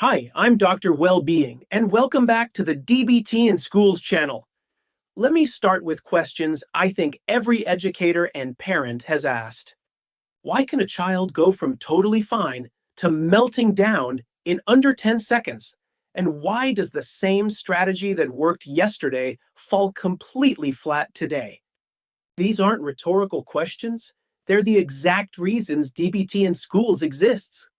Hi, I'm Dr. Wellbeing, and welcome back to the DBT in Schools channel. Let me start with questions I think every educator and parent has asked. Why can a child go from totally fine to melting down in under 10 seconds? And why does the same strategy that worked yesterday fall completely flat today? These aren't rhetorical questions. They're the exact reasons DBT in schools exists.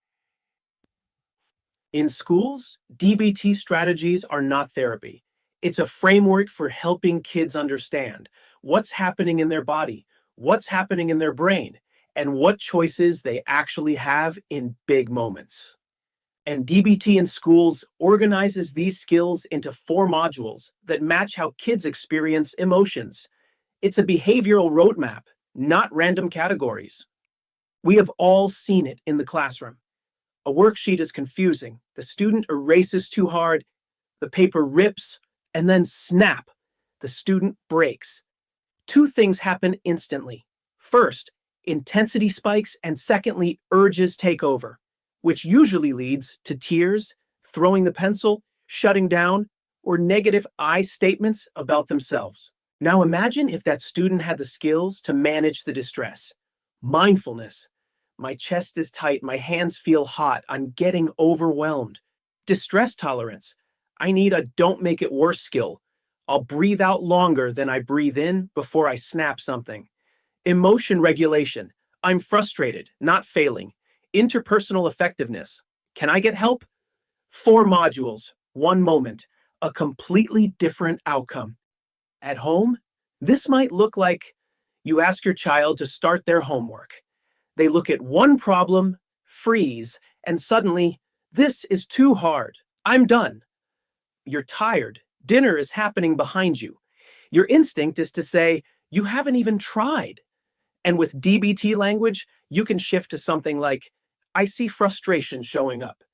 In schools, DBT strategies are not therapy. It's a framework for helping kids understand what's happening in their body, what's happening in their brain, and what choices they actually have in big moments. And DBT in schools organizes these skills into 4 modules that match how kids experience emotions. It's a behavioral roadmap, not random categories. We have all seen it in the classroom. A worksheet is confusing, the student erases too hard, the paper rips, and then snap, the student breaks. 2 things happen instantly. First, intensity spikes, and secondly, urges take over, which usually leads to tears, throwing the pencil, shutting down, or negative I statements about themselves. Now imagine if that student had the skills to manage the distress. Mindfulness. My chest is tight, my hands feel hot, I'm getting overwhelmed. Distress tolerance. I need a don't make it worse skill. I'll breathe out longer than I breathe in before I snap something. Emotion regulation. I'm frustrated, not failing. Interpersonal effectiveness. Can I get help? 4 modules, 1 moment, a completely different outcome. At home, this might look like you ask your child to start their homework. They look at one problem, freeze, and suddenly, this is too hard. I'm done. You're tired. Dinner is happening behind you. Your instinct is to say, you haven't even tried. And with DBT language, you can shift to something like, I see frustration showing up.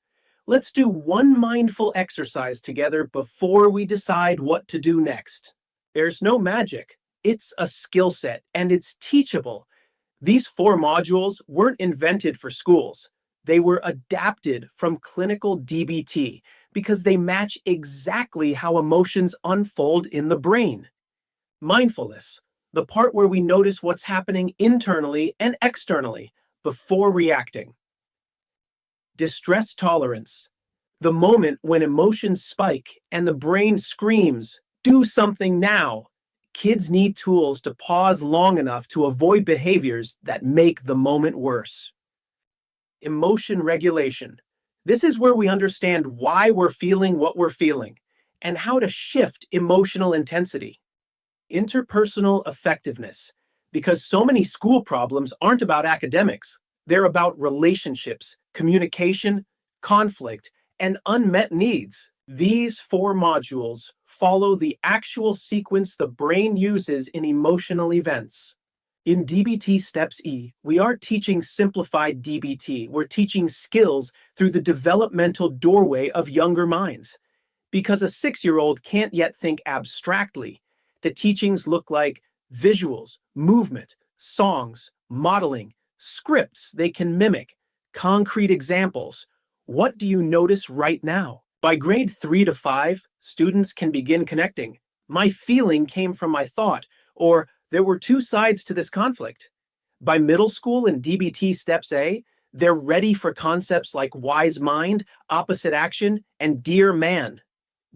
Let's do one mindful exercise together before we decide what to do next. There's no magic. It's a skill set, and it's teachable. These 4 modules weren't invented for schools. They were adapted from clinical DBT because they match exactly how emotions unfold in the brain. Mindfulness, the part where we notice what's happening internally and externally before reacting. Distress tolerance, the moment when emotions spike and the brain screams, do something now. Kids need tools to pause long enough to avoid behaviors that make the moment worse. Emotion regulation. This is where we understand why we're feeling what we're feeling and how to shift emotional intensity. Interpersonal effectiveness. Because so many school problems aren't about academics, they're about relationships, communication, conflict, and unmet needs. These 4 modules follow the actual sequence the brain uses in emotional events. In DBT Steps E, we aren't teaching simplified DBT. We're teaching skills through the developmental doorway of younger minds. Because a 6-year-old can't yet think abstractly, the teachings look like visuals, movement, songs, modeling, scripts they can mimic, concrete examples. What do you notice right now? By grade 3 to 5, students can begin connecting. My feeling came from my thought, or there were 2 sides to this conflict. By middle school in DBT Steps A, they're ready for concepts like wise mind, opposite action, and dear man.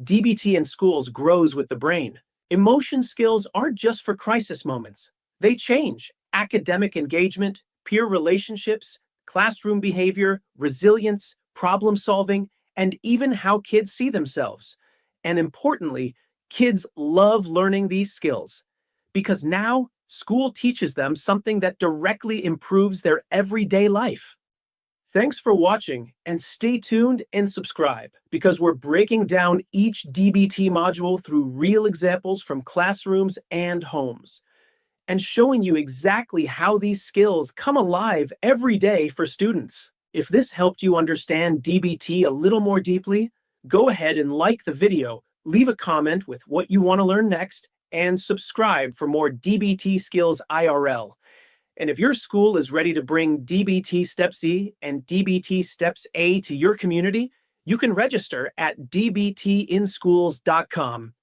DBT in schools grows with the brain. Emotion skills aren't just for crisis moments. They change academic engagement, peer relationships, classroom behavior, resilience, problem solving, and even how kids see themselves. And importantly, kids love learning these skills because now school teaches them something that directly improves their everyday life. Thanks for watching, and stay tuned and subscribe because we're breaking down each DBT module through real examples from classrooms and homes and showing you exactly how these skills come alive every day for students. If this helped you understand DBT a little more deeply, go ahead and like the video, leave a comment with what you want to learn next, and subscribe for more DBT skills IRL. And if your school is ready to bring DBT Steps E and DBT Steps A to your community, You can register at dbtinschools.com.